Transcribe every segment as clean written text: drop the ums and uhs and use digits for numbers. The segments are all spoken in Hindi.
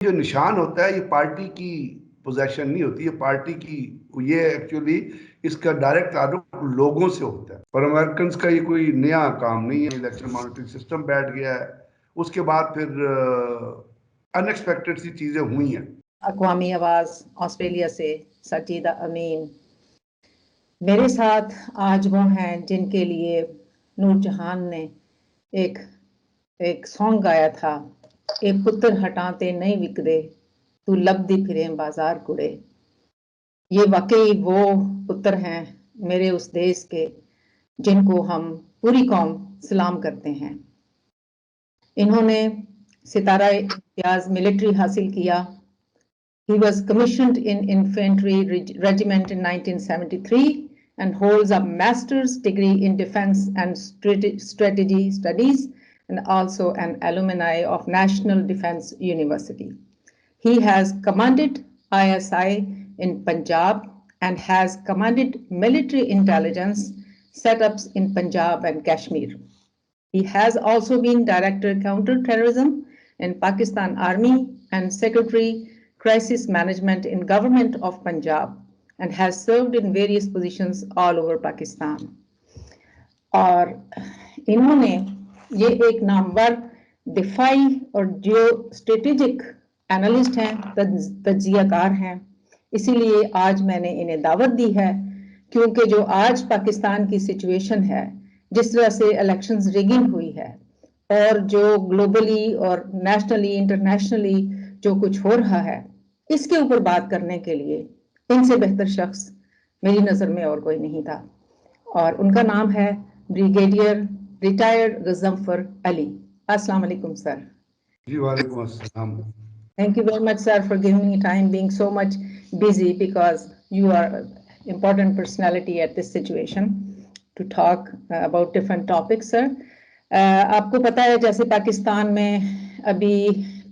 जो निशान होता है ये पार्टी की पोजेशन नहीं होती, ये पार्टी की, ये एक्चुअली इसका डायरेक्ट ताल्लुक लोगों से होता है। पर अमेरिकन का ये कोई नया काम नहीं है। इलेक्शन मॉनिटरिंग सिस्टम बैठ गया है, उसके बाद फिर अनएक्सपेक्टेड सी चीजें हुई हैं। अक़वामी आवाज़ ऑस्ट्रेलिया से सजीदा अमीन। मेरे साथ आज वो हैं जिनके लिए नूरजहान ने एक सॉन्ग गाया था, ए पुत्र हटाते नहीं विकदे, तू लबदी फिरे बाजार कुड़े। ये वाकई वो पुत्र हैं मेरे उस देश के जिनको हम पूरी कौम सलाम करते हैं। इन्होंने सितारा इम्तियाज मिलिट्री हासिल किया। He was commissioned in infantry regiment in 1973 and holds a master's degree in defense and strategy studies and also an alumni of National Defense University. He has commanded ISI in Punjab and has commanded military intelligence setups in Punjab and Kashmir. He has also been Director Counter-Terrorism in Pakistan Army and Secretary Crisis Management in Government of Punjab and has served in various positions all over Pakistan. और इन्होंने ये एक नामवर दिफाई और जियो स्ट्रेटेजिक एनालिस्ट हैं, तज्जियाकार हैं। इसीलिए आज मैंने इन्हें दावत दी है, क्योंकि जो आज पाकिस्तान की सिचुएशन है, जिस तरह से इलेक्शंस रिगिंग हुई है और जो ग्लोबली और नेशनली इंटरनेशनली जो कुछ हो रहा है, इसके ऊपर बात करने के लिए इनसे बेहतर शख्स मेरी नज़र में और कोई नहीं था। और उनका नाम है ब्रिगेडियर रिटायर्ड गजनफर अली। अस्सलाम वालेकुम सर। जी वालेकुम अस्सलाम। Thank you very much, sir, for giving me time, being so much busy because you are an important personality at this situation to talk about different topics, sir. आपको पता है जैसे पाकिस्तान में अभी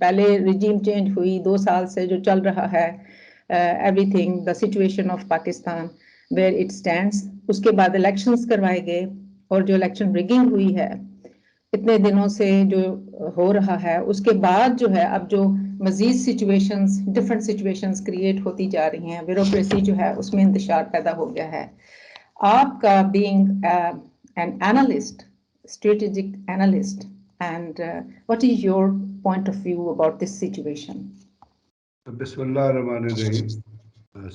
पहले रिजीम चेंज हुई, 2 साल से जो चल रहा है everything the situation of Pakistan where it stands, उसके बाद इलेक्शंस करवाए गए और जो इलेक्शन रिगिंग हुई है इतने दिनों से जो हो रहा है, उसके बाद जो है अब जो मजीद सिचुएशंस, डिफरेंट सिचुएशंस क्रिएट होती जा रही हैं, ब्यूरोक्रेसी जो है उसमें इंतशार पैदा हो गया है। आपका being an analyst, strategic analyst, and what is your point of view about this situation? Bismillahirrahmanirrahim.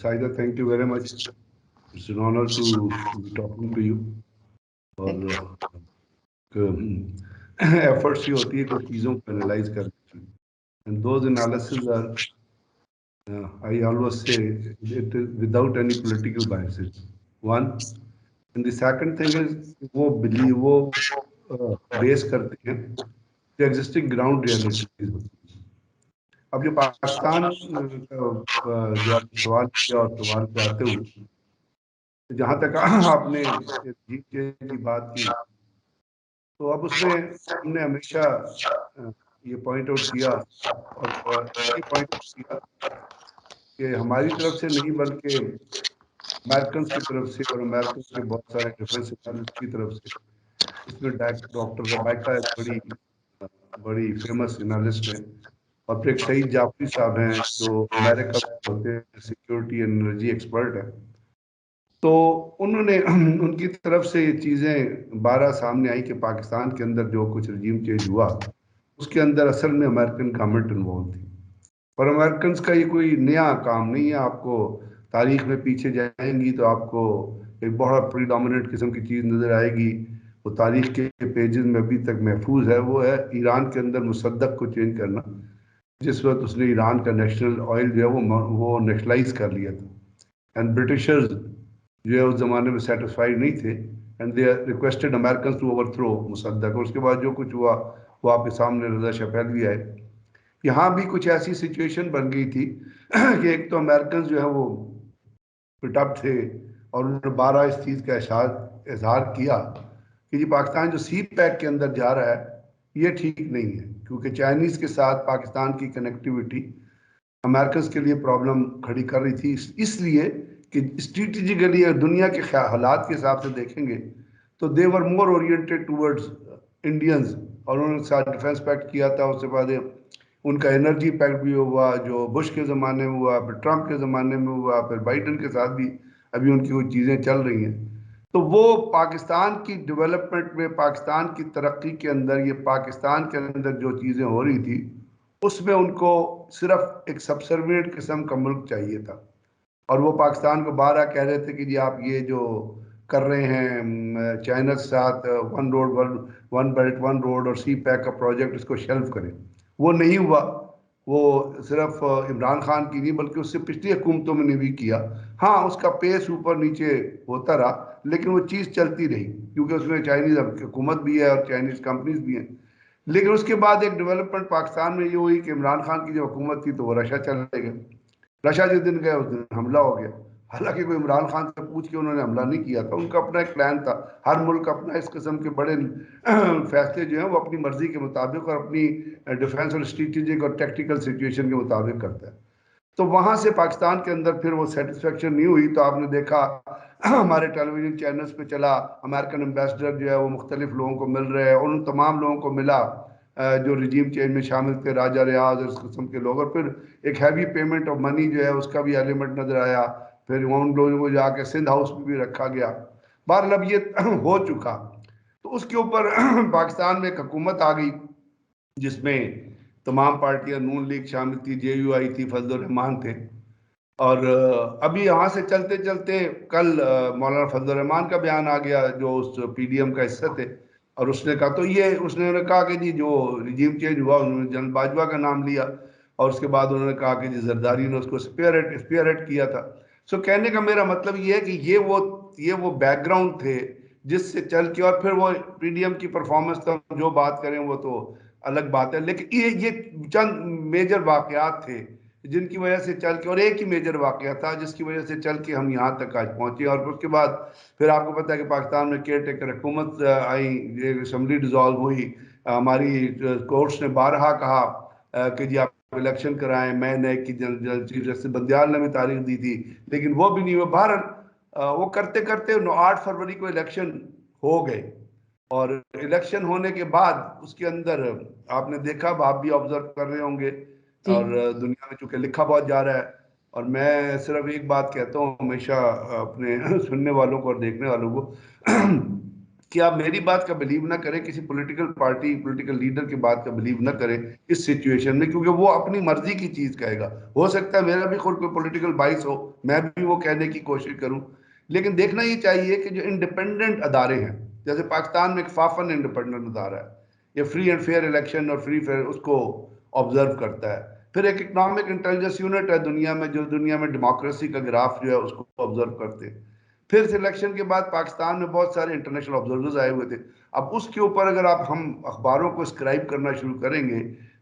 Saida, thank you very much. It's an honor to be talking to you. और efforts ही होती है कुछ चीज़ों को analyze करने की. And those analyses are, I always say, it is without any political biases. One, and the second thing is वो believe वो बेस करते हैं जो एग्जिस्टिंग ग्राउंड रियलिटीज होती है। अब जो पाकिस्तान जो आपने सवाल किया और सवाल पे आते हुए जहाँ तक आपने जीके की बात की, तो अब उसमें हमने हमेशा ये पॉइंट आउट किया और ये पॉइंट आउट किया कि हमारी तरफ से नहीं बल्कि अमेरिकन की तरफ से और अमेरिकन के बहुत सारे डिफेंस एनालिस्ट की तरफ से, इसमें डॉक्टर रबाइका एक बड़ी फेमस एनालिस्ट है और फिर सईद जाफरी साहब हैं जो अमेरिका में होते हैं, सिक्योरिटी एनर्जी एक्सपर्ट है। तो उन्होंने उनकी तरफ से ये चीज़ें 12 सामने आई कि पाकिस्तान के अंदर जो कुछ रजीम चेंज हुआ उसके अंदर असल में अमेरिकन गवर्नमेंट इन्वॉल्व थी। पर अमेरिकन का ये कोई नया काम नहीं है। आपको तारीख में पीछे जाएंगी तो आपको एक बहुत प्रीडोमिनेंट किस्म की चीज़ नज़र आएगी, वो तारीख के पेजेस में अभी तक महफूज है। वो है ईरान के अंदर मुसद्दक को चेंज करना, जिस वक्त उसने ईरान का नेशनल ऑयल जो है वो नेशनलाइज कर लिया था। एंड ब्रिटिशर्स जो है उस ज़माने में सेटिस्फाइड नहीं थे and they requested American to overthrow Mosaddegh. उसके बाद जो कुछ हुआ वो आपके सामने रज़ा शफैद भी आए। यहाँ भी कुछ ऐसी सिचुएशन बन गई थी कि एक तो अमेरिकन जो है वो पिटअप थे और उन्होंने 12 इस चीज़ का इजहार किया कि जी पाकिस्तान जो सी पैक के अंदर जा रहा है ये ठीक नहीं है, क्योंकि चाइनीज़ के साथ पाकिस्तान की कनेक्टिविटी अमेरिकन के लिए प्रॉब्लम खड़ी कर रही थी। इसलिए कि स्ट्रेटेजिकली दुनिया के हालात के हिसाब से देखेंगे तो दे वर मोर ओरिएंटेड टूवर्ड्स इंडियंस, और उन्होंने साथ डिफेंस पैक्ट किया था। उसके बाद उनका एनर्जी पैक्ट भी हुआ, जो बुश के ज़माने में हुआ, फिर ट्रंप के ज़माने में हुआ, फिर बाइडन के साथ भी अभी उनकी वो चीज़ें चल रही हैं। तो वो पाकिस्तान की डेवलपमेंट में, पाकिस्तान की तरक्की के अंदर, ये पाकिस्तान के अंदर जो चीज़ें हो रही थी उसमें उनको सिर्फ एक सबसर्विएंट किस्म का मुल्क चाहिए था। और वो पाकिस्तान को बारहा कह रहे थे कि जी आप ये जो कर रहे हैं चाइना के साथ one road one belt one road और सी पैक का प्रोजेक्ट, इसको शेल्फ करें। वो नहीं हुआ। वो सिर्फ इमरान खान की नहीं बल्कि उससे पिछली हुकूमतों में ने भी किया। हाँ, उसका पेस ऊपर नीचे होता रहा, लेकिन वो चीज़ चलती रही क्योंकि उसमें चाइनीज हुकूमत भी है और चाइनीज कंपनीज भी हैं। लेकिन उसके बाद एक डेवलपमेंट पाकिस्तान में ये हुई कि इमरान खान की जो हुकूमत थी तो वो रशिया चले गए। रशिया जिस दिन गए उस दिन हमला हो गया। हालांकि कोई इमरान खान से पूछ के उन्होंने हमला नहीं किया था, उनका अपना एक प्लान था। हर मुल्क अपना इस किस्म के बड़े फैसले जो हैं वो अपनी मर्जी के मुताबिक और अपनी डिफेंस और स्ट्रेटेजिक और टेक्टिकल सिचुएशन के मुताबिक करता है। तो वहां से पाकिस्तान के अंदर फिर वो सेटिस्फेक्शन नहीं हुई, तो आपने देखा हमारे टेलीविजन चैनल्स पे चला, अमेरिकन एम्बेसडर जो है वो मुख्तलिफ लोगों को मिल रहे हैं और उन तमाम लोगों को मिला जो रिजीम चेंज में शामिल थे, राजा रियाज और इस किस्म के लोग। और फिर एक हैवी पेमेंट ऑफ मनी जो है उसका भी एलिमेंट नजर आया। फिर उन लोगों को जाके सिंध हाउस में भी रखा गया। बहरहाल अब ये हो चुका। तो उसके ऊपर पाकिस्तान में एक हुकूमत आ गई जिसमें तमाम पार्टियां, नून लीग शामिल थी, JUI थी, फजल रहमान थे। और अभी यहाँ से चलते चलते कल मौलाना फजल रहमान का बयान आ गया जो उस PDM का हिस्सा थे। और उसने कहा, तो ये उसने कहा कि जी जो रिजीम चेंज हुआ उन्होंने जनरल बाजवा का नाम लिया और उसके बाद उन्होंने कहा कि जी जरदारी ने उसको स्पीयरहेड किया था। सो कहने का मेरा मतलब ये है कि ये वो बैकग्राउंड थे जिससे चल के, और फिर वो PDM की परफॉर्मेंस तो हम जो बात करें वो तो अलग बात है, लेकिन ये चंद मेजर वाकयात थे जिनकी वजह से चल के, और एक ही मेजर वाकया था जिसकी वजह से चल के हम यहाँ तक आज पहुंचे। और उसके बाद फिर आपको पता है कि पाकिस्तान में केयर टेकर हुकूमत आई, असम्बली डिजॉल्व हुई। हमारी कोर्ट्स ने बारहा कहा कि जी आप इलेक्शन कराएं। मैं नए की चीफ जस्टिस बंदियाल ने भी तारीख दी थी, लेकिन वो भी नहीं हुआ। बहरहाल वो करते करते 8 फरवरी को इलेक्शन हो गए। और इलेक्शन होने के बाद उसके अंदर आपने देखा, आप भी ऑब्जर्व कर रहे होंगे, जी और दुनिया में चूंकि लिखा बहुत जा रहा है। और मैं सिर्फ एक बात कहता हूँ हमेशा अपने सुनने वालों को और देखने वालों को कि आप मेरी बात का बिलीव ना करें, किसी पॉलिटिकल पार्टी, पॉलिटिकल लीडर की बात का बिलीव ना करें इस सिचुएशन में, क्योंकि वो अपनी मर्जी की चीज कहेगा। हो सकता है मेरा भी खुद कोई पॉलिटिकल बाइस हो, मैं भी वो कहने की कोशिश करूं, लेकिन देखना ये चाहिए कि जो इंडिपेंडेंट अदारे हैं, जैसे पाकिस्तान में एक फाफन इंडिपेंडेंट अदारा है, ये फ्री एंड फेयर इलेक्शन और फ्री फेयर उसको ऑब्जर्व करता है। फिर एक इकोनॉमिक इंटेलिजेंस यूनिट है दुनिया में, जो दुनिया में डेमोक्रेसी का ग्राफ जो है उसको ऑब्जर्व करते हैं। फिर सिलेक्शन के बाद पाकिस्तान में बहुत सारे इंटरनेशनल ऑब्जर्वर्स आए हुए थे। अब उसके ऊपर अगर आप हम अखबारों को स्क्राइब करना शुरू करेंगे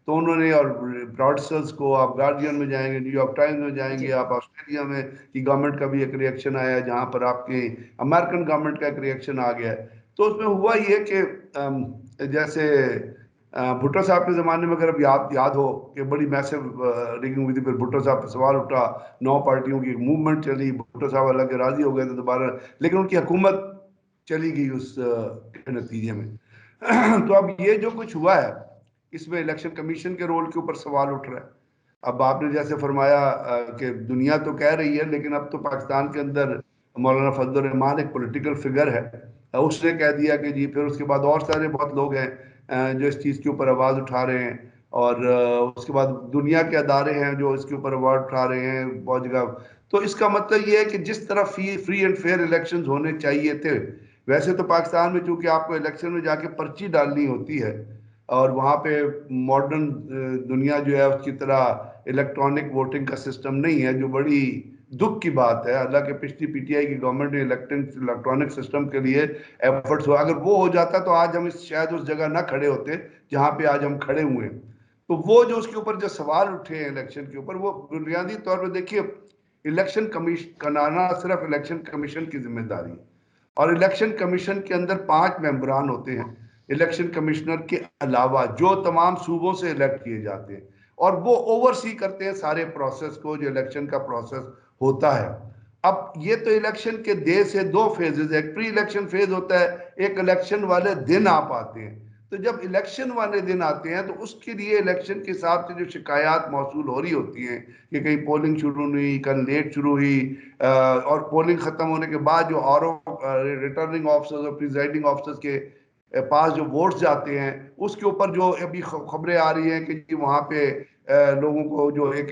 तो उन्होंने, और ब्रॉडसर्स को, आप गार्जियन में जाएंगे, न्यूयॉर्क टाइम्स में जाएंगे, जी आप ऑस्ट्रेलिया में की गवर्नमेंट का भी एक रिएक्शन आया है, जहां पर आपके अमेरिकन गवर्नमेंट का एक रिएक्शन आ गया है। तो उसमें हुआ ये कि जैसे भुट्टो साहब के ज़माने में, अगर अब याद हो कि बड़ी मैसिव रिगिंग हुई थी, फिर भुट्टो साहब पर सवाल उठा, 9 पार्टियों की मूवमेंट चली, भुट्टो साहब अलग के राजी हो गए थे दोबारा, लेकिन उनकी हुकूमत चली गई उस के नतीजे में। तो अब ये जो कुछ हुआ है इसमें इलेक्शन कमीशन के रोल के ऊपर सवाल उठ रहा है। अब आपने जैसे फरमाया कि दुनिया तो कह रही है, लेकिन अब तो पाकिस्तान के अंदर मौलाना फजल रहमान एक पॉलिटिकल फिगर है। उसने कह दिया कि जी, फिर उसके बाद और सारे बहुत लोग हैं जो इस चीज़ के ऊपर आवाज़ उठा रहे हैं। और उसके बाद दुनिया के अदारे हैं जो इसके ऊपर आवाज़ उठा रहे हैं बहुत जगह। तो इसका मतलब ये है कि जिस तरह फ्री एंड फेयर इलेक्शंस होने चाहिए थे, वैसे तो पाकिस्तान में चूंकि आपको इलेक्शन में जाके पर्ची डालनी होती है, और वहाँ पे मॉडर्न दुनिया जो है उसकी तरह इलेक्ट्रॉनिक वोटिंग का सिस्टम नहीं है, जो बड़ी दुख की बात है। हालांकि पिछली PTI की गवर्नमेंट ने इलेक्ट्रॉनिक सिस्टम के लिए एफर्ट्स हुआ, अगर वो हो जाता तो आज हम शायद उस जगह ना खड़े होते जहाँ पे आज हम खड़े हुए हैं। तो वो जो उसके ऊपर जो सवाल उठे हैं इलेक्शन के ऊपर, वो बुनियादी तौर पर देखिए, इलेक्शन कमीशन कराना सिर्फ इलेक्शन कमीशन की जिम्मेदारी है। और इलेक्शन कमीशन के अंदर 5 मेंबरान होते हैं इलेक्शन कमिश्नर के अलावा, जो तमाम सूबों से इलेक्ट किए जाते हैं, और वो ओवरसी करते हैं सारे प्रोसेस को, जो इलेक्शन का प्रोसेस होता है। अब ये तो इलेक्शन के डे से 2 फेजेस है, एक प्री इलेक्शन फेज होता है, एक इलेक्शन वाले दिन आप आते हैं। तो जब इलेक्शन वाले दिन आते हैं तो उसके लिए इलेक्शन के हिसाब से जो शिकायत मौसूल हो रही होती हैं कि कहीं पोलिंग शुरू नहीं हुई, कल लेट शुरू हुई, और पोलिंग खत्म होने के बाद जो आर रिटर्निंग ऑफिसर्स और प्रिजाइडिंग ऑफिसर्स के पास जो वोट्स जाते हैं, उसके ऊपर जो अभी खबरें आ रही हैं कि जी वहाँ पे लोगों को जो एक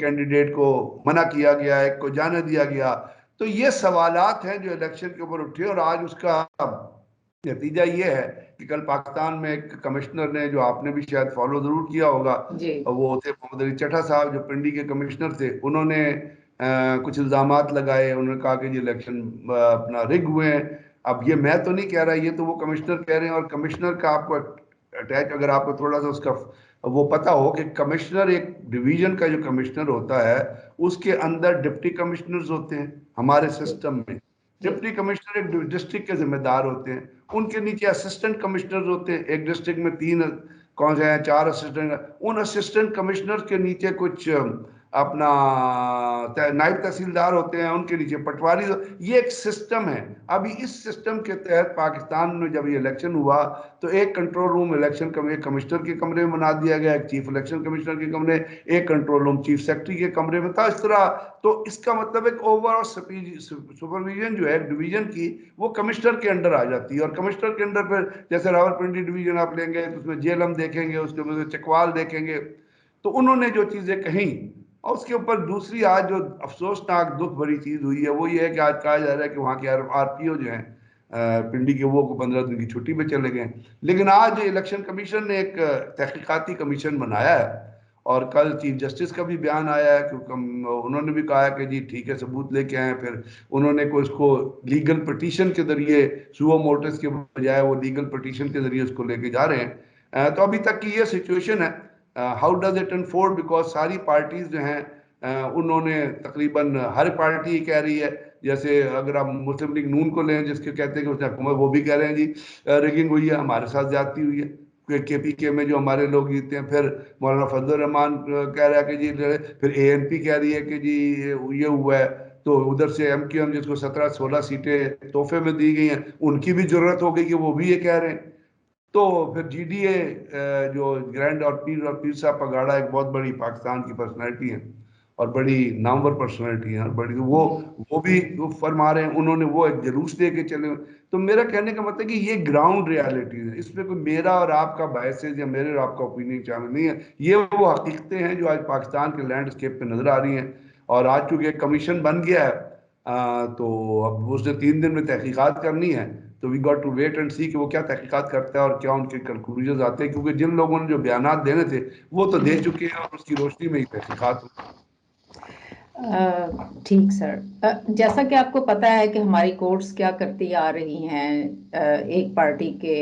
कैंडिडेट को मना किया गया, एक को जाने दिया गया। तो ये सवालात हैं जो इलेक्शन के ऊपर उठे, और आज उसका नतीजा ये है कि कल पाकिस्तान में एक कमिश्नर ने, जो आपने भी शायद फॉलो जरूर किया होगा, जी वो थे मोहम्मद अली चट्टा साहब, जो पिंडी के कमिश्नर थे। उन्होंने कुछ इल्जामात लगाए, उन्होंने कहा कि ये इलेक्शन अपना रिग हुए हैं। अब ये मैं तो नहीं कह रहा, ये तो वो कमिश्नर कह रहे हैं। और कमिश्नर का आपको अटैच, अगर आपको थोड़ा सा उसका वो पता हो कि कमिश्नर, एक डिवीजन का जो कमिश्नर होता है, उसके अंदर डिप्टी कमिश्नर्स होते हैं हमारे सिस्टम में। जी डिप्टी कमिश्नर एक डिस्ट्रिक्ट के जिम्मेदार होते हैं, उनके नीचे असिस्टेंट कमिश्नर होते हैं। एक डिस्ट्रिक्ट में 3 कौन से हैं, 4 असिस्टेंट। उन असिस्टेंट कमिश्नर के नीचे कुछ अपना नायब तहसीलदार होते हैं, उनके नीचे पटवारी। ये एक सिस्टम है। अभी इस सिस्टम के तहत पाकिस्तान में जब ये इलेक्शन हुआ तो एक कंट्रोल रूम इलेक्शन कमिश्नर के कमरे में बना दिया गया, एक चीफ इलेक्शन कमिश्नर के कमरे, एक कंट्रोल रूम चीफ सेक्रेटरी के कमरे में था, इस तरह। तो इसका मतलब एक ओवरऑल सुपरविजन जो है डिवीजन की, वो कमिश्नर के अंडर आ जाती है। और कमिश्नर के अंडर फिर जैसे रावलपिंडी डिवीजन आप लेंगे तो उसमें जेलम देखेंगे, उसके बाद चकवाल देखेंगे। तो उन्होंने जो चीजें कही, और उसके ऊपर दूसरी आज जो अफसोसनाक दुख भरी चीज हुई है वो ये है कि आज कहा जा रहा है कि वहाँ के आरपीओ जो हैं पिंडी के, वो 15 दिन की छुट्टी पे चले गए। लेकिन आज इलेक्शन कमीशन ने एक तहकीकाती कमीशन बनाया है, और कल चीफ जस्टिस का भी बयान आया है, क्योंकि उन्होंने भी कहा है कि जी ठीक है, सबूत लेके आए। फिर उन्होंने को इसको लीगल पिटीशन के जरिए, सुओ मोटस के बजाय वो लीगल पिटीशन के जरिए उसको लेके जा रहे हैं। तो अभी तक की ये सिचुएशन है। How does it unfold, because सारी पार्टीज जो हैं उन्होंने तकरीबन, हर पार्टी कह रही है। जैसे अगर आप मुस्लिम लीग नून को लें, जिसके कहते हैं कि उसने हुकूमत, वो भी कह रहे हैं जी रिगिंग हुई है, हमारे साथ ज्यादती हुई है। केपीके में जो हमारे लोग जीते हैं, फिर मौलाना फजल रहमान कह रहा है कि जी, फिर एएनपी कह रही है कि जी ये हुआ है। तो उधर से एमक्यूएम, जिसको 17-16 सीटें तोहफे में दी गई हैं, उनकी भी जरूरत हो गई कि वो भी ये कह रहे हैं। तो फिर जीडीए जो ग्रैंड और पीर साहब पगाड़ा, एक बहुत बड़ी पाकिस्तान की पर्सनैलिटी है और बड़ी नामवर पर्सनैलिटी है, और बड़ी वो भी वो फरमा रहे हैं। उन्होंने वो एक जुलूस दे के चले। तो मेरा कहने का मतलब कि ये ग्राउंड रियलिटी है, इसमें कोई मेरा और आपका बायसेस या मेरे और आपका ओपिनियन शामिल नहीं है। ये वो हकीकतें हैं जो आज पाकिस्तान के लैंडस्केप पे नजर आ रही हैं। और आज चूंकि एक कमीशन बन गया है, तो अब उसने 3 दिन में तहकीकात करनी है। तो we got to wait and see कि वो क्या तहकीकात करता है और क्या उनके कंक्लूजन आते हैं, क्योंकि जिन लोगों ने जो बयानात देने थे वो तो दे चुके हैं, और उसकी रोशनी में ही तहकीकात। ठीक सर, जैसा कि आपको पता है कि हमारी कोर्ट्स क्या करती आ रही हैं, एक पार्टी के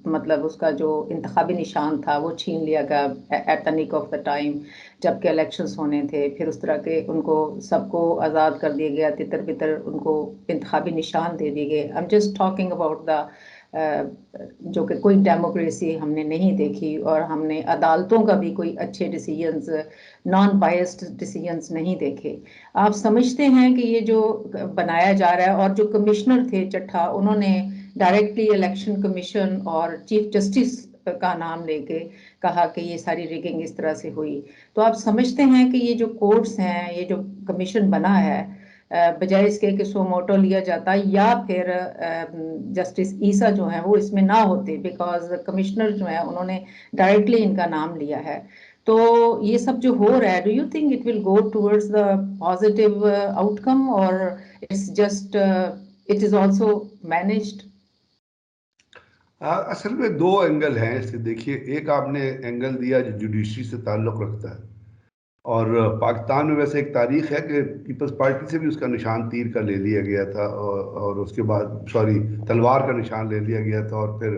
मतलब उसका जो इंतखाबी निशान था वो छीन लिया गया at the nick of the time, जबकि इलेक्शंस होने थे। फिर उस तरह के उनको सबको आज़ाद कर दिया गया, तितर बितर उनको इंतखाबी निशान दे दिए गए। I am just talking about the जो कि कोई डेमोक्रेसी हमने नहीं देखी, और हमने अदालतों का भी कोई अच्छे डिसीजंस, नॉन बायस्ड डिसीजंस नहीं देखे। आप समझते हैं कि ये जो बनाया जा रहा है, और जो कमिश्नर थे चट्टा, उन्होंने डायरेक्टली इलेक्शन कमीशन और चीफ जस्टिस का नाम लेके कहा कि ये सारी रिगिंग इस तरह से हुई। तो आप समझते हैं कि ये जो कोर्ट्स हैं, ये जो कमीशन बना है, बजाय इसके कि सोमोटो लिया जाता, या फिर जस्टिस ईसा जो है वो इसमें ना होते, बिकॉज कमिश्नर जो है उन्होंने डायरेक्टली इनका नाम लिया है। तो ये सब जो हो रहा है, do you think it will go towards the positive outcome, और it's just it is also managed? असल में 2 एंगल हैं इससे। देखिए, एक आपने एंगल दिया जो जुडिशरी से ताल्लुक रखता है, और पाकिस्तान में वैसे एक तारीख है कि पीपल्स पार्टी से भी उसका निशान तीर का ले लिया गया था, और उसके बाद सॉरी तलवार का निशान ले लिया गया था, और फिर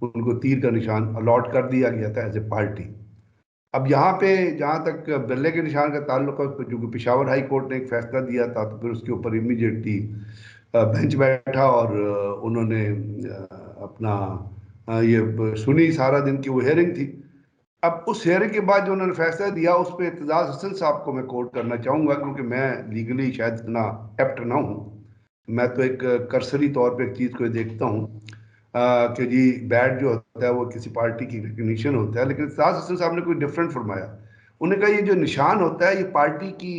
उनको तीर का निशान अलॉट कर दिया गया था एज ए पार्टी। अब यहाँ पे जहाँ तक बिल्ले के निशान का ताल्लुक है, जो कि पेशावर हाई कोर्ट ने एक फैसला दिया था, तो फिर उसके ऊपर इमीडिएटली बेंच बैठा, और उन्होंने अपना ये सुनी सारा दिन की वो हेयरिंग थी। अब उस हेयरिंग के बाद जो उन्होंने फैसला दिया, उस पर एतजाज हसन साहब को मैं कोट करना चाहूंगा, क्योंकि मैं लीगली शायद इतना एप्ट ना हूँ। मैं तो एक कर्सरी तौर पे एक चीज़ को देखता हूँ। कि जी बैड जो होता है वो किसी पार्टी की रिकग्निशन होता है, लेकिन साथ हसन साहब ने कोई डिफरेंट फरमाया। उन्होंने कहा ये जो निशान होता है ये पार्टी की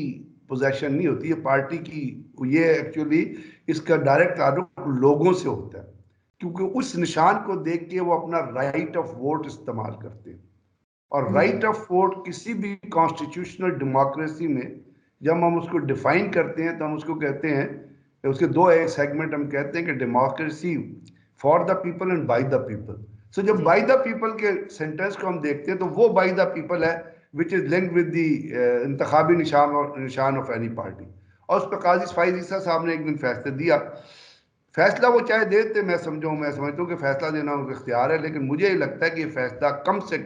पोजेशन नहीं होती, ये पार्टी की, ये एक्चुअली इसका डायरेक्ट ताल्लुक लोगों से होता है, क्योंकि उस निशान को देख के वो अपना राइट ऑफ वोट इस्तेमाल करते हैं। और राइट ऑफ वोट किसी भी कॉन्स्टिट्यूशनल डेमोक्रेसी में जब हम उसको डिफाइन करते हैं तो हम उसको कहते हैं, उसके दो एक सेगमेंट हम कहते हैं कि democracy for the people and by the people. So जब बाय द पीपल के सेंटेंस को हम देखते हैं तो वो बाय द पीपल है which is linked with the इंतखाबी निशान ऑफ एनी पार्टी। और उस पर काजी फाइज ईसा साहब ने एक दिन फैसला दिया। फैसला वो चाहे देते, मैं समझता हूँ कि फैसला देना उनका इख्तियार है, लेकिन मुझे लगता है कि ये फैसला कम से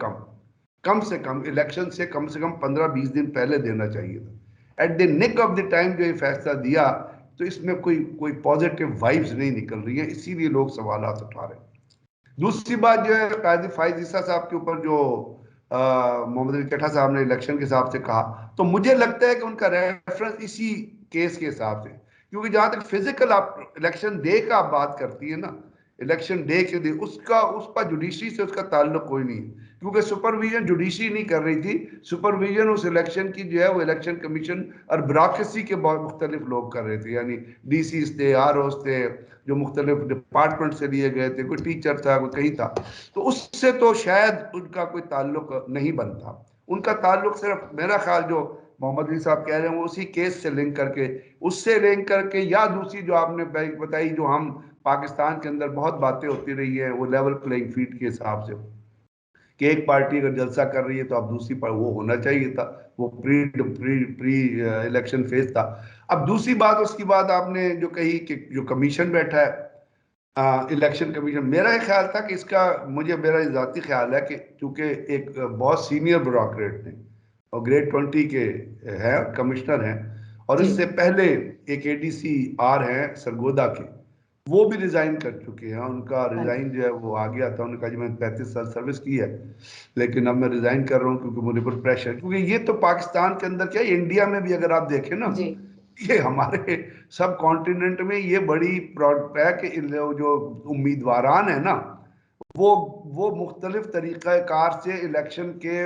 कम इलेक्शन से कम 15-20 दिन पहले देना चाहिए था। At the nick of the time जो ये फैसला दिया तो इसमें कोई कोई पॉजिटिव वाइब्स नहीं निकल रही है, इसीलिए लोग सवालात उठा रहे हैं। दूसरी बात जो है काजी फाइज ईसा साहब के ऊपर जो मोहम्मद अली कट्टा साहब ने इलेक्शन के हिसाब से कहा, तो मुझे लगता है कि उनका रेफरेंस इसी केस के हिसाब से, क्योंकि जहां तक फिजिकल आप इलेक्शन डे का आप बात करती है ना, इलेक्शन डे के दिन उसका जुडिशरी से उसका ताल्लुक कोई नहीं है, क्योंकि सुपरविजन जुडिशरी नहीं कर रही थी, सुपरविजन उस इलेक्शन की जो है वो इलेक्शन कमीशन और ब्यूरोक्रेसी के बहुत मुख्तलिफ लोग कर रहे थे, यानी डीसी थे, आरओस थे, जो मुख्तलिफ डिपार्टमेंट से लिए गए थे, कोई टीचर था, कोई कहीं था, तो उससे तो शायद उनका कोई ताल्लुक नहीं बनता। उनका ताल्लुक सिर्फ मेरा ख्याल जो मोहम्मद अली साहब कह रहे हैं वो उसी केस से लिंक करके, उससे लिंक करके, या दूसरी जो आपने बताई जो हम पाकिस्तान के अंदर बहुत बातें होती रही है वो लेवल प्लेइंग फील्ड के हिसाब से, कि एक पार्टी अगर जलसा कर रही है तो अब दूसरी पार्टी, वो होना चाहिए था, वो pre pre pre election phase था। अब दूसरी बात, उसकी बात आपने जो कही कि जो कमीशन बैठा है इलेक्शन कमीशन, मेरा एक ख्याल था कि इसका, मेरा जाती ख्याल है कि चूंकि एक बहुत सीनियर ब्यूरोक्रेट ने और ग्रेड 20 के हैं, कमिश्नर हैं, और इससे पहले एक एडीसी आर हैं सरगोदा के, वो भी रिजाइन कर चुके हैं। उनका रिजाइन जो है वो आ गया था, उन्होंने कहा जी मैंने 35 साल सर्विस की है, लेकिन अब मैं रिजाइन कर रहा हूँ क्योंकि मुझे पर प्रेशर, क्योंकि ये तो पाकिस्तान के अंदर क्या, इंडिया में भी अगर आप देखें ना, ये हमारे सब कॉन्टिनेंट में ये बड़ी है कि जो उम्मीदवारान है ना, वो मुख्तलिफ तरीक़ा कार से इलेक्शन के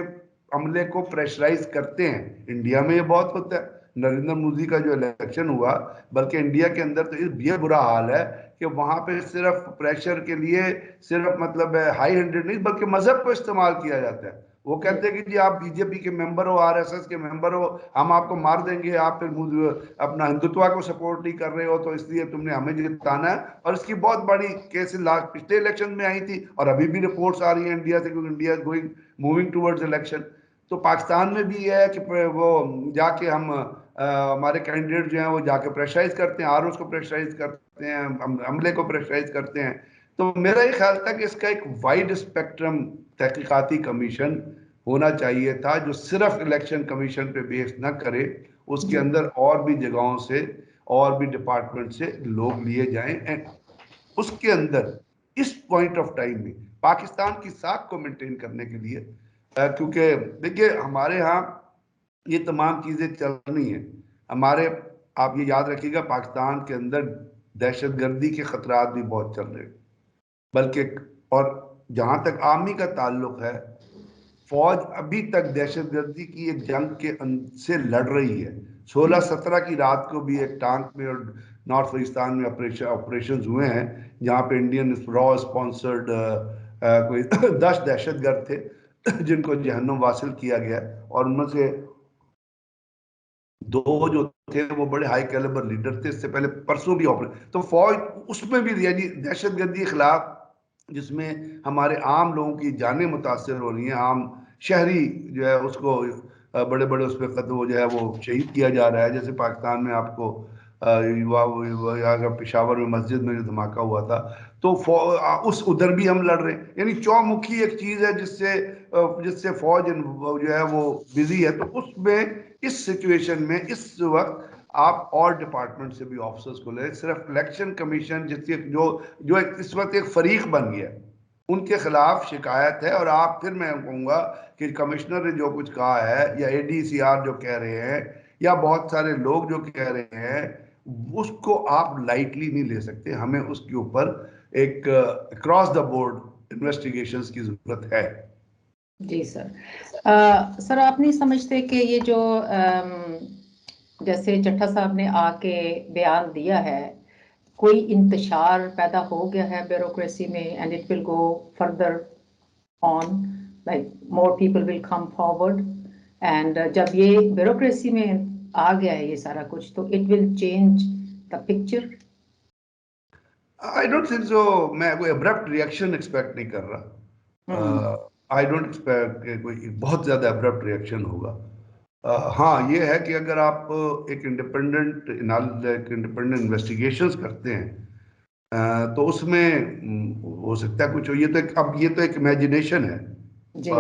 अमले को प्रेशराइज करते हैं। इंडिया में ये बहुत होता है, नरेंद्र मोदी का जो इलेक्शन हुआ, बल्कि इंडिया के अंदर तो ये बुरा हाल है कि वहां पे सिर्फ प्रेशर के लिए सिर्फ मतलब हाई हैंडेड नहीं बल्कि मजहब को इस्तेमाल किया जाता है। वो कहते हैं कि जी आप बीजेपी के मेंबर हो, आरएसएस के मेंबर हो, हम आपको मार देंगे, आप फिर अपना हिंदुत्व को सपोर्ट नहीं कर रहे हो तो इसलिए तुमने हमें जिताना है। और इसकी बहुत बड़ी केसेस लास्ट पिछले इलेक्शन में आई थी और अभी भी रिपोर्ट्स आ रही है इंडिया से, क्योंकि India is going moving towards election. तो पाकिस्तान में भी है कि वो जाके हम हमारे कैंडिडेट जो हैं वो जाके प्रेशराइज करते हैं, आरओस को प्रेशराइज करते हैं, अमले को प्रेशराइज करते हैं। तो मेरा ये ख्याल था कि इसका एक वाइड स्पेक्ट्रम तहकीकाती कमीशन होना चाहिए था, जो सिर्फ इलेक्शन कमीशन पे बेस न करे, उसके अंदर और भी जगहों से और भी डिपार्टमेंट से लोग लिए जाएं, एंड उसके अंदर इस पॉइंट ऑफ टाइम में पाकिस्तान की साख को मेंटेन करने के लिए, क्योंकि देखिए हमारे यहाँ ये तमाम चीजें चल रही हैं हमारे, आप ये याद रखिएगा पाकिस्तान के अंदर दहशतगर्दी के खतरात भी बहुत चल रहे हैं, बल्कि, और जहां तक आर्मी का ताल्लुक है, फौज अभी तक दहशतगर्दी की एक जंग के से लड़ रही है। 16-17 की रात को भी एक टांक में और नॉर्थ पाकिस्तान में ऑपरेशन हुए हैं, जहां पे इंडियन रॉ स्पॉन्सर्ड कोई 10 दहशतगर्द थे जिनको जहन्नुम वासिल किया गया, और उनमें से 2 जो थे वो बड़े हाई कैलिबर लीडर थे। इससे पहले परसों भी ऑपरेशन, तो फौज उसमें भी, यानी दहशतगर्दी के खिलाफ जिसमें हमारे आम लोगों की जानें मुतासर हो रही हैं, आम शहरी जो है उसको बड़े बड़े उस पर वो जो है वो शहीद किया जा रहा है। जैसे पाकिस्तान में आपको यहाँ का पेशावर में मस्जिद में जो धमाका हुआ था, तो उस उधर भी हम लड़ रहे हैं। यानी चौमुखी एक चीज है जिससे फौज जो है वो बिजी है। तो उसमें इस सिचुएशन में इस वक्त आप और डिपार्टमेंट से भी ऑफिसर्स को ले, सिर्फ इलेक्शन कमीशन जिससे जो इस वक्त एक फरीक बन गया, उनके खिलाफ शिकायत है। और आप, फिर मैं कहूँगा कि कमिश्नर ने जो कुछ कहा है, या एडीसीआर जो कह रहे हैं, या बहुत सारे लोग जो कह रहे हैं, उसको आप लाइटली नहीं ले सकते। हमें उसके ऊपर एक अक्रॉस द बोर्ड इन्वेस्टिगेशंस की जरूरत है। जी सर। सर आप नहीं समझते कि ये जो जैसे चट्टा साहब ने आके बयान दिया है, कोई इंतशार पैदा हो गया है ब्यूरोक्रेसी में, and it will go further on, like more people will come forward, and जब ये ब्यूरोक्रेसी में आ गया है ये सारा कुछ, तो it will change the picture? I don't think so. मैं कोई अब्रप्ट रिएक्शन एक्सपेक्ट नहीं कर रहा। आई डोंट एक्सपेक्ट कि कोई बहुत ज्यादा अब्रप्ट रिएक्शन होगा। हाँ, ये है कि अगर आप एक इंडिपेंडेंट इन्वेस्टिगेशंस करते हैं, तो उसमें हो सकता है कुछ हो। ये तो एक इमेजिनेशन है, जी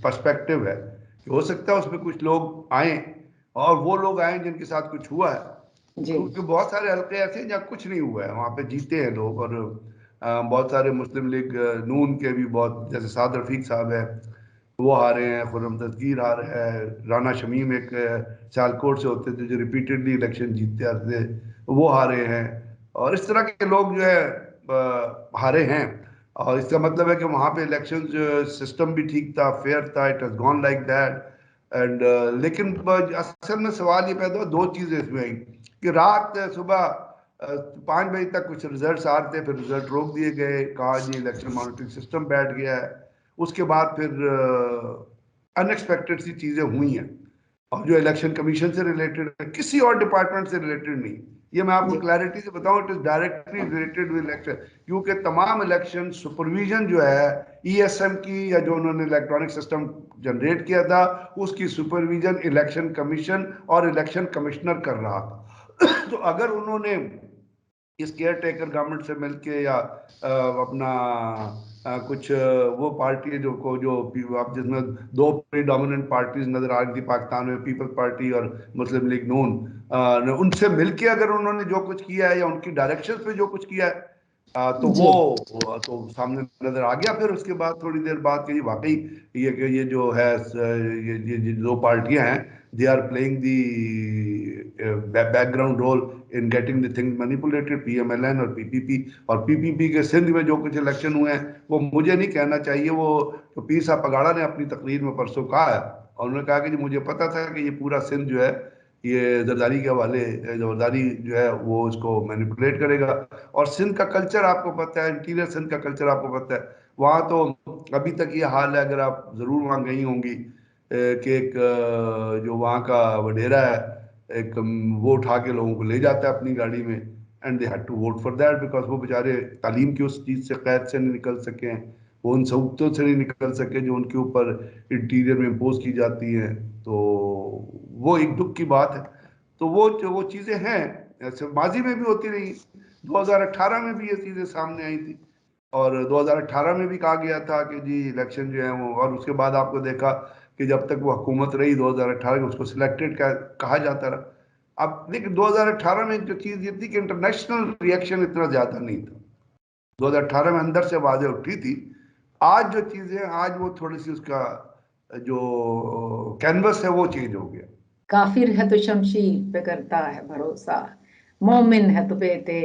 पर्सपेक्टिव है कि हो सकता है उसमें कुछ लोग आए, और वो लोग आए जिनके साथ कुछ हुआ है, जी क्योंकि बहुत सारे हल्के ऐसे हैं जहाँ कुछ नहीं हुआ है, वहां पे जीते हैं लोग। और बहुत सारे मुस्लिम लीग नून के भी बहुत, जैसे साद रफीक साहब है, वो हारे हैं, खुर्रम दस्तगीर हारे हैं, राना शमीम एक सियालकोट से होते थे जो रिपीटेडली इलेक्शन जीतते आते थे, वो हारे हैं। और इस तरह के लोग जो है हारे हैं। और इसका मतलब है कि वहाँ पे इलेक्शन सिस्टम भी ठीक था, फेयर था, it has gone like that. And लेकिन असल में सवाल ये पैदा हुआ, दो चीजें इसमें आई कि रात सुबह 5 बजे तक कुछ रिजल्ट आ रहे थे, फिर रिजल्ट रोक दिए गए, कहा जी इलेक्शन मॉनिटरिंग सिस्टम बैठ गया है। उसके बाद फिर अनएक्सपेक्टेड सी चीजें हुई हैं, और जो इलेक्शन कमीशन से रिलेटेड है, किसी और डिपार्टमेंट से रिलेटेड नहीं। ये मैं आपको जी क्लैरिटी से बताऊं, it is directly related with election, क्योंकि तमाम इलेक्शन सुपरविजन जो है ईएसएम की, या जो उन्होंने इलेक्ट्रॉनिक सिस्टम जनरेट किया था, उसकी सुपरविजन इलेक्शन कमीशन और इलेक्शन कमिश्नर कर रहा था। तो अगर उन्होंने इस केयर टेकर गवर्नमेंट से मिलके, या अपना कुछ वो पार्टी जो आप जिसमें दो प्रीडोमिनेंट पार्टीज नजर आ रही थी पाकिस्तान में, पीपल्स पार्टी और मुस्लिम लीग नून, उनसे मिलके अगर उन्होंने जो कुछ किया है, या उनकी डायरेक्शन पे जो कुछ किया है, तो जी वो तो सामने नजर आ गया। फिर उसके बाद थोड़ी देर बाद कि वाकई ये जो है, ये दो पार्टियां हैं, they are playing the background role in getting the things manipulated, PMLN और पीपीपी। और पीपीपी के सिंध में जो कुछ इलेक्शन हुए हैं, वो मुझे नहीं कहना चाहिए, वो तो पीर साहब पगाड़ा ने अपनी तकरीर में परसों कहा है, और उन्होंने कहा कि जी मुझे पता था कि ये पूरा सिंध जो है ये जरदारी के हवाले, जरदारी जो है वो इसको मैनिपुलेट करेगा। और सिंध का कल्चर आपको पता है, इंटीरियर सिंध का कल्चर आपको पता है, वहाँ तो अभी तक ये हाल है, अगर आप जरूर वहाँ गई होंगी, कि एक जो वहाँ का वडेरा है, एक वो उठा के लोगों को ले जाता है अपनी गाड़ी में, and they had to vote for that, because वो बेचारे तालीम की उस चीज से, कैद से नहीं निकल सके हैं, वो उन सहूलतों से नहीं निकल सके जो उनके ऊपर इंटीरियर में इम्पोज की जाती हैं। तो वो एक दुख की बात है। तो वो चीजें हैं, ऐसे माजी में भी होती रही, 2018 में भी ये चीजें सामने आई थी, और 2018 में भी कहा गया था कि जी इलेक्शन जो है वो, और उसके बाद आपको देखा कि जब तक वो हुकूमत रही 2018 में, उसको सिलेक्टेड कहा जाता रहा। अब लेकिन 2018 में जो चीज ये थी कि इंटरनेशनल रिएक्शन इतना ज्यादा नहीं था, 2018 में अंदर से आवाजें उठी थी। आज जो चीजें, आज वो थोड़ी सी उसका जो कैनवस है वो चेंज हो गया। काफिर है तो शमशीर पे करता है भरोसा, मोमिन है तो बेते